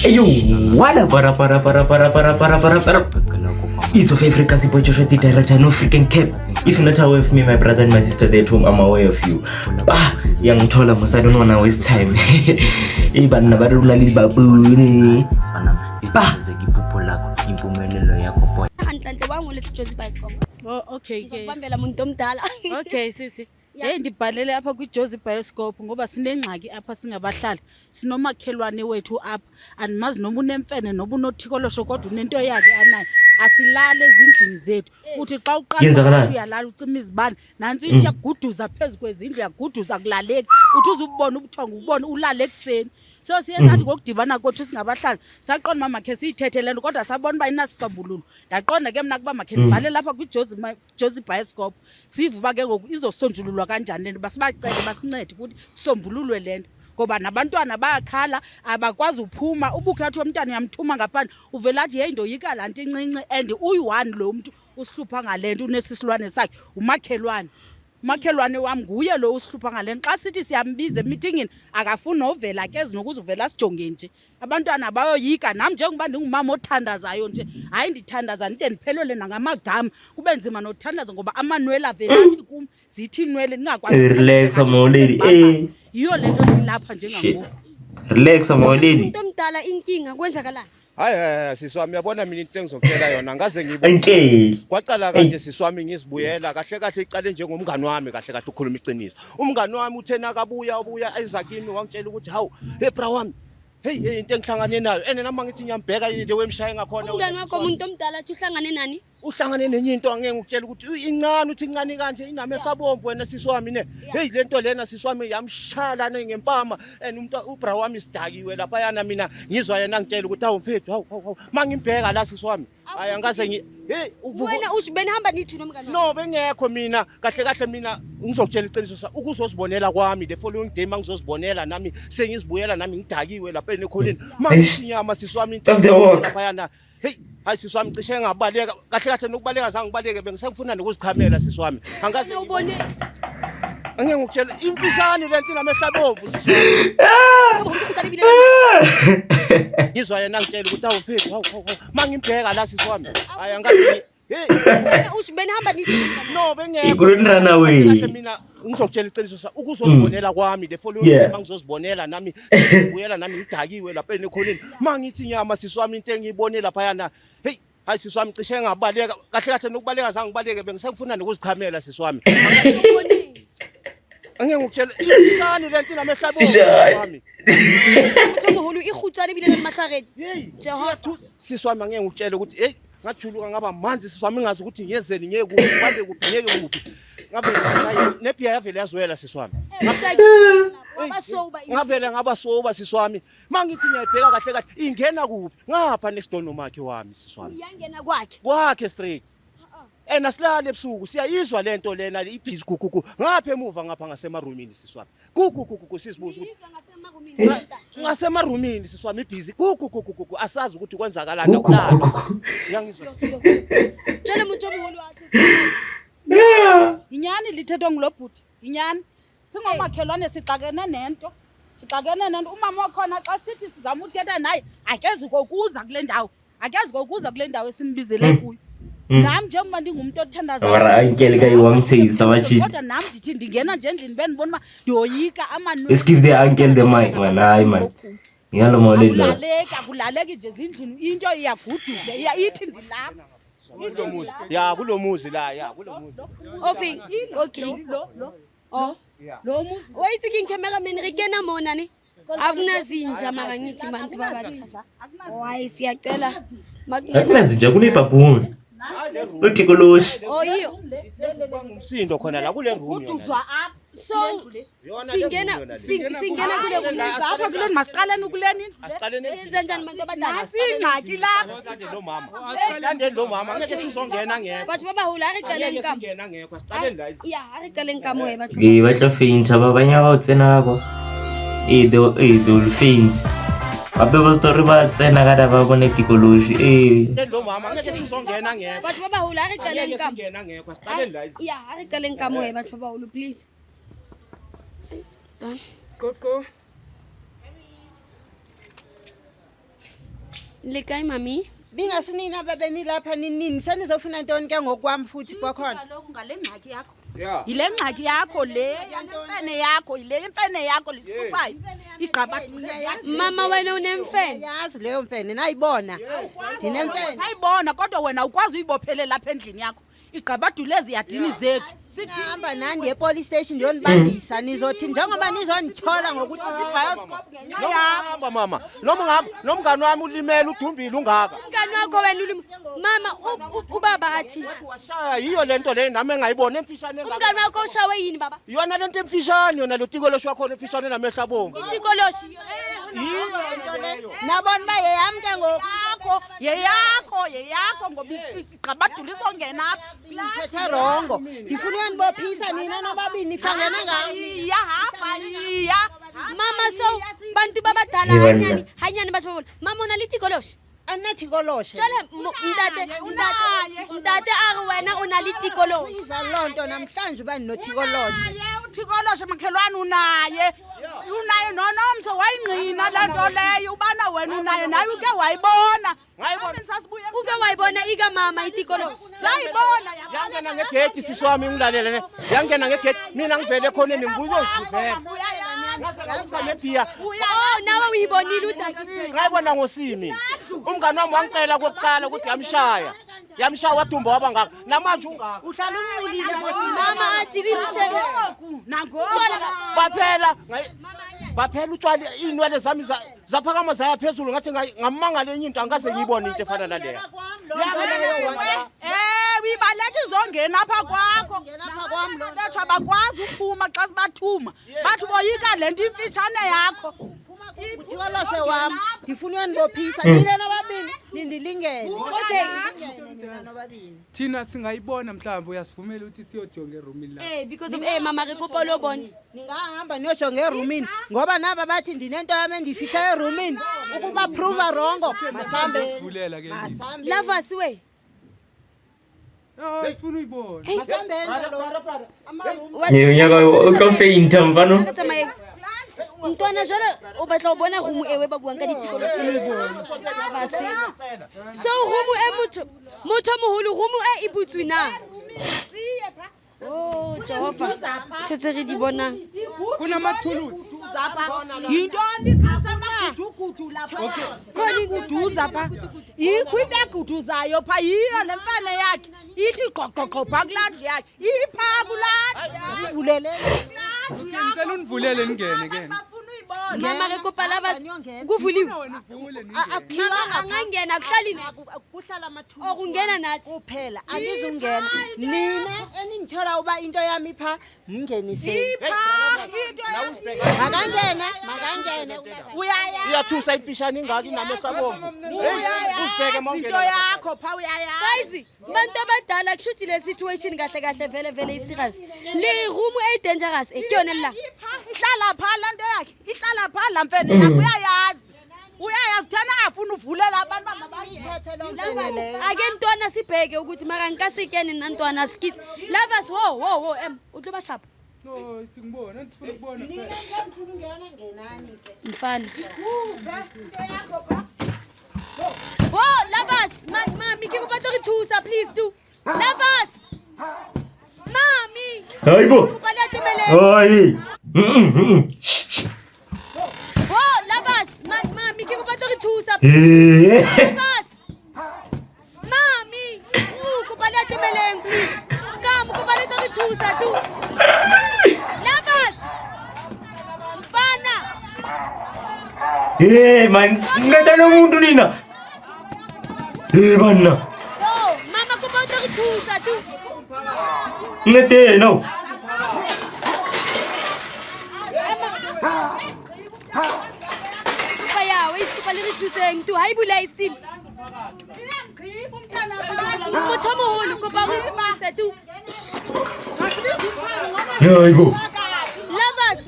Yo, wala para. It's of Africa, si boy Joshua the director, no freaking cap. If you're not aware of me, my brother and my sister there at home, I'm aware of you. Young Tola, I don't wanna waste time. Even Nabarula Baboon. Oh, okay. Okay, sisi. Ndibhalele apha kwiJozi Bioscope ngoba sinengxaki apha singabahlali. Sinomakhelwane wethu apha. Andimazi noma unemfene noba unothikolosho kodwa unento yakhe anayo. Asilale ezindlini zethu. Uthi xa uqala uyalala ucima izibane. Nansi into yaguduza phezulu kwezindlu yaguduza kulaleki. Uthi uzubona ubuthongo ubone ulale ekseni. So siyenzathi ngokudibana kwethu singabahlali saqonda mama khe siyithethe lento kodwa sabona uba inasisombululo ndaqonda ke mna kuba makhe ndibhale lapha kwiJozi Bioscope sive uba ke ngoku izosonjululwa kanjani lento basibacele basincede ukuthi kusombululwe lento ngoba nabantwana bayakhala abakwazi uphuma ubukhathi womntana uyamthuma ngaphandle uvela athi hey ndoyika laa nto incinci and uyi-one lo mntu usihlupha ngale nto unesisilwane sakhe umakhelwane wam nguye lo usihlupha ngale nto xa sithi siyambiza emitingini akafuni novela ke ezinokuze uvela asijonge nje abantwana bayoyika nam njengoba ndingumama othandazayo nje hayi ndithandaza ndide ndiphelelwe nangamagama kube nzima nothandaza ngoba amanwele avelathi kum zithi inwele ndingakwazi relax amawoledi yiyo le nto ndilapha njengangoku relax amawoledi umuntu omdala inkinga kwenzakalani hayi siswami uyabona mina into engizokutshela yona ngaze ngibone kwaqala kanje siswami ngizibuyela kahle icale njengomngani wami kahle ukhuluma iqiniso umngani wami uthena ubuya ezakini wangitshela ukuthi hawu hey bra wami hey into engihlangane nayo nami ngithi ngiyambheka le wemshaya ngakhona umngani wakho umuntu omdala athi uhlangane nani uhlangane nenye into angeke ngikutshela ukuthi incane uthi incane kanje inami ekhabomvu wena siswami ne hey lento lena siswami yamshala ngempama umuntu ubra wami sidakiwe lapha yana mina ngizwa yena ngitshela ukuthi hawu mfethu hawu mangimbheka la siswami hayi angaze hey wena ubenihamba nithi nomngani no bengekho mina kahle mina ngizokutshela iqiniso ukuzosibonela kwami the following day mangizosibonela nami sengizibuyela nami ngidakiwe lapha ekhoneni manginyama siswami lapha yana hey hayi siswami cishe ngabaleka kahle nokubaleka zange ngibaleke bengisakufuna nokuzikhamela siswami angaze ubone angeke ngikutshela imfishane lento namehtabomvu siswami ngizwa yena ngitshela ukuthi hawu mfethu hawu mangimbheka la siswami hayi angazi hey wena ubenihamba nithi nomngani no bengekho you couldn't run away mina ngizokutshela iqiniso ukuzosibonela kwami the following day mangizosibonela nami ngibuyela nami ngidakiwe lapha ekhoneni mangithi nyama siswami into engiyibone lapha yana hey hayi siswami cishe ngabaleka kahle nokubaleka zange ngibaleke bengisakufuna nokuzikhamela siswami angeke ngikutshela imfishane lento namehtabomvu siswami uthomhulu ihutsane bile emahlakeni Jehova siswami angeke ngikutshela ukuthi hey ngajuluka ngaba manzi siswami ngazi ukuthi ngiyezeni ngeke kuphambe ngeke kuphi ngabe nephiya yavela yazwela siswami ngavela ngaba soba siswami mangithi ngiyayibheka kahle ingena kuphi ngapha next door nomakhe wami siswami uyangena kwakhe straight nasilale ebusuku siyayizwa lento lena ibhizi gugugu ngapha emuva ngapha ngasemarumini siswami gugugu sisibuza ukuthi ngasemarumini siswami ibhizi gugugu asazi ukuthi kwenzakalani nokulala ngiyangizwa tshela umuntu omhulu wathi inyani lithethwa ngulobhuti inyani singomakhelwane sixakene nento umama wakhona xa sithi sizama uthetha naye akezi kokuza kule ndawo esimbizele kuyo nami njengoba ndingumuntu othandazayo inkele kayiwamtheyisa bathi kodwa nami ndithi ndingena nje endlini benibona uba ndiyoyika amanwele let's give the uncle the mic man hayi man ngalo mawoledi akulaleki nje ezindlini into iyaguduza ithi ndilapha kulomuzi la kulomuzi ofing okay lo muzi wayithi cameraman rikena mona ni akunazinja mara ngithi bantu babathi wayi siyacela akunazinja kunebhabhuni uthikoloshi oyiyo umsindo khona la kule room uduzwa apha so singena kule apha kuleni masiqaleni ukuleni senza njani bantu abadala singxaki lapha asilandeni lo mama angeke sizongena ngekho bathi babahula aricaleni kam ngena ngekho asiqaleni la ya aricaleni kam we bathi batla faint abanye ba tsena gabo they will faint babe ba story ba tsena ka ba bone tikoloshi lo mama angeke sizongena ngekho bathi babahula aricaleni kam ngena ngekho asiqaleni la ya aricaleni kam we bathi babahula please Gogo Le kae mami? Bingasinina babeni lapha nini senizofuna ntoni ke ngokwami futhi kwakhona. Kaloku ngale ngxaki yakho. Yeah. Yile ngxaki yakho le, imfene yakho, yile imfene yakho lisiphayo. Igqaba Mama wena unemfene. Yazi leyo mfene nayibona. Ndinemfene. sayibona kodwa wena ukwazi uyibophelela lapha endlini yakho. Igqabadule eziyadini zethu. Sihamba nandi epolice station ndiyonibambisa nizothi njengoba nizondithola ngokuthi sibioskop ngenxa yakho. Hamba mama. Nomngani wami ulimele udumbile ungaka. Umngani wakho wena ulimi. Mama ubaba athi. Washaya yiyo lento le nami engayibona emfishane engaka. Umngani wakho ushawe yini baba? Yona lento emfishane yona lo tiko loshwa khona emfishane namehla bomvu. Itikoloshi. Yiyo lento leyo. Nabona ba yeyami ke ngokho. Yeyakho ngoba igqabadule izongena apha. Phethe rongo. Ndifuna uyanibophisa nina nobabini khangena ngayo. Iya hamba iya. Mama so bantu babadala hanyani basho mama unalitikoloshi. Anathi-koloshe. Jale mdade ari wena unalitikoloshi. Iva lonto namhlanje uba ninothi-koloshe. Uthi-koloshe makhelwane unaye nonomso wayingqina laa nto leyo ubana wena unaye naye uke wayibona. Uke wayibona ika mama itikoloshi. Sayibona Yangena ngegedi siswami ngilalele ne. Yangena ngegedi mina ngivele khona ngibuzozivela. Ngasamephiya. Oh nawe uyibonile udakisi. Ngayibona ngosimi. Umngani wami wangicela kokuqala ukuthi yamshaya wadumba waba ngaka namanje ungaka Uhlala unxilile mama athi limshebe baphela utshwala inwele zami zaphakama zaya phezulu ngathi ngamangala enye into angikaze ngiyibone into efana naleyo. Uyibaleka izongena apha kwakho. Bethu abakwazi ukuphuma xa sibathuma. Bathi boyika le nto imfitshane yakho. uthi-koloshe wami ndifuna uyanibophisa nina nobabini nindilingene. Nina nobabini. Thina singayibona mhlawumbe uyasivumela ukuthi siyojonga erumini la. Because of mama re kopa lo bone. Ningahamba niyojonga erumini ngoba naba bathi ndinento yami endifihla erumini ukuba prove rongo masambe. Vulela ke. Lovers we. Ifuna uyibona. Nyaka ka fainta mfano. Ntwana jalo o batla o bona rumu ewe ba buang ka ditikoloshi ba se so rumu e motho moholo rumu e ibutswi na oh Jehova thotse re di bona Kuna mathuluzi. Yintoni amagudugudu lapha khona iguduza pha yikho into eguduzayo pha yiyo le mfane yakhe ithi qoqoqo pha kulandlu yakhe ipha kulandlu Ivulele. Ngicela univulele ningene ke. mama re kopa lovers kuvuliwe mama angangena kuhlalini Kuhlala amathuluzi. okungena nathi Kuphela andizungena nina eningithola uba into yami pha mngenise. Makangene uyaya Iyathusa imfishane ingaki namehla bomvu. Usibheke into mawungena. yakho pha uyaya guys bantu abadala kushuthi le situation kahle kahle vele i serious le room e dangerous e kuyona la ihlala pha lento yakhe ihlala pha la mfene yakho uyayazi thana afuna uvulela abantu bayithethe lo mfene leyo. ake ntwana sibheke ukuthi mara nkasikene nantwana skis lovers wo utlo ba sharp No, ngibona, ngifuna ukubona. Ngenani ke. mfana wo lovers mami ke kuba tori thusa please do lovers mami Hayibo. kubalya tumele Hayi. wo lovers mami ke kuba tori thusa lovers mami kubalya tumeleng please come kubalya tori thusa tu lovers mfana Man, ngata nomuntu nina. Bana. yo mama kubalya tori thusa tu Ngete no. Faya, we kubalya tori thuseng tu hayi bulay still motho moholo kopa o thusa tu Hayibo. lovers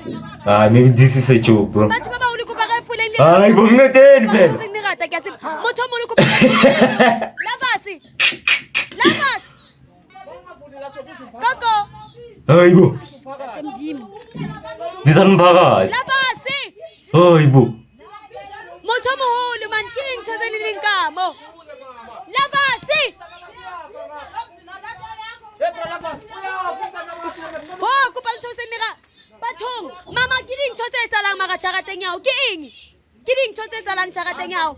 Maybe this is a joke, bro. batho ba baholo kopa re fole le Hayibo ngete phela. thuseng ni rata ke a tseba motho moholo kopa lovers koko Hayibo. emdimo Bizana umphakathi. lovers Hayibo. Motho moholo man ke ntho tse le nkamo. Lavasi. Ho kopa ntho se nira. Bathong mama ke dintho tse etsalang mara jarateng yao ke eng? Ke dintho tse etsalang jarateng yao.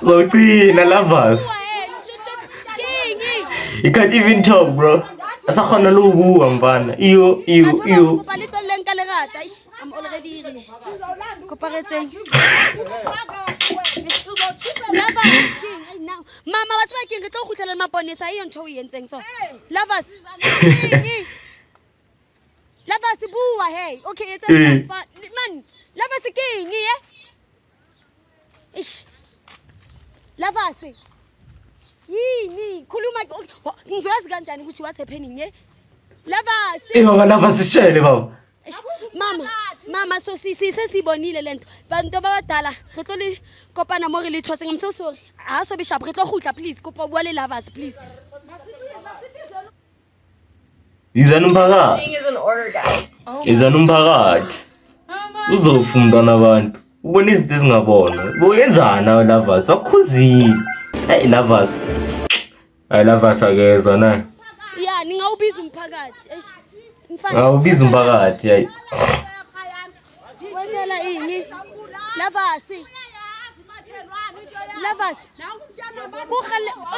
So Lovers. You can't even talk, bro. Asa khona lo bua mfana. Iyo. Kopa le toleng ka lerata. I'm already ready. Kopa retseng. Lovers king ai now. Mama wa tseba king re tlo khutlela maponesa iyo ntho o yentseng so. Lovers. Lovers bua hey. Okay, it's man. Lovers king Ish. Lovers. Yini khuluma ngizoyazi kanjani ukuthi what's happening Lovers. Baba Lovers sishele baba. Mama so sibonile lento bantu babadala re tlo le kopana mo re le tshose I'm so sorry ha so be sharp re tlo khutla please kopa bua le Lovers please. Izana umphakathi. Is an order, guys. Izana umphakathi. Uzofunda nabantu. Ubona izinto ezingabona. Boyenzana Lovers wakhuzini. Hey Lovers. Ay Lovers akezwa na. Yeah, ningawubiza umphakathi. Mfana. Awubiza umphakathi hayi. Wenzela ini? Lovers.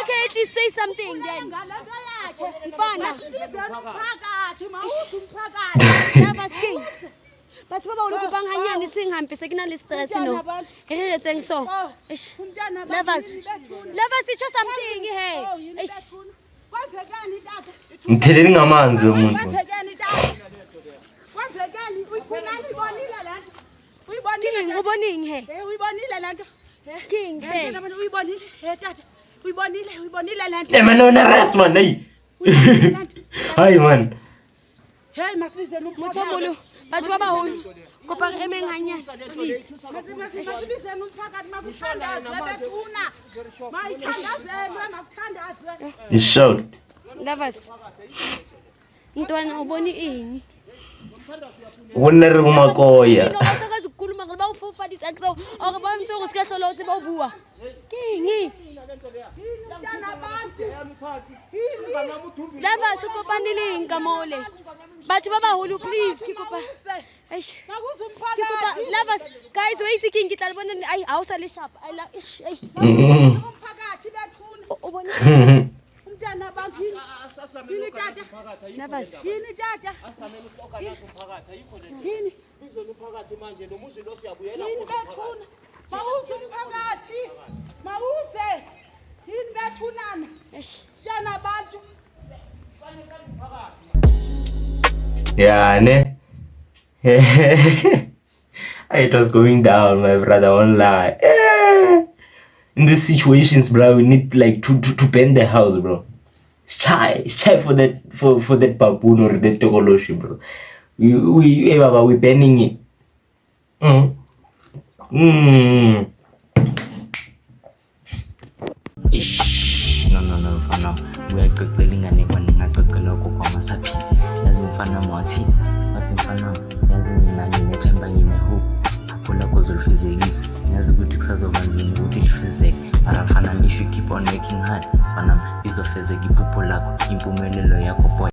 Okay, at least say something then. Mfana. Lovers king. But baba o lokopang hanyane seng hampe se ke na le stress no. Re retseng so. Lovers it's just something hey. Ngitheleli ngamanzi umuntu. King uboning he. Uyibonile lento? King hey. Uyibonile he tata. Uyibonile lento. Man on arrest man hey. Hi man. Hey masibize Motho molo. Batho ba baholo. Kopa re emeng hanyane please. Masibize umphakathi makuthandazwe bethuna. Mayithandazelwe makuthandazwe. You shout. Lovers. Ntwana uboni ini? Wona re umakoya. No basakwazi ukukhuluma ngoba ufufa ditsaxo or ba mtho go ska hlola utse ba o bua. King. Lovers ukopanile nkamole. Batho ba baholo please ke kopa. Eish. Ke kopa Lovers guys we seeking ke tla bona ai ha o sa le sharp. I love ish. Umphakathi bethuna. Ubona umntana abantu yini tata? Lovers. Yini tata? Yini? Bizona umphakathi manje lo muzi lo siyabuyela Yini bethuna? Mawuze umphakathi. Mawuze. Yini bethunana? Eish. Mntana abantu. Yeah, ne? It was going down, my brother, won't lie. In these situations, bro, we need like to bend the house, bro. It's chai for that baboon or that tokoloshi, bro. We bending it. No, mfana uyaqeqelingane kwaningaqeqelwa kokwamasaphili yazi mfana mwathi wathi mfana yazi mina nginethemba nginehope phupho lakho zolifezekisa yazi ukuthi kusazoba nzima ukuthi lifezeke mara mfana if you keep on working hard mfana izofezeka iphupho lakho impumelelo yakho boy.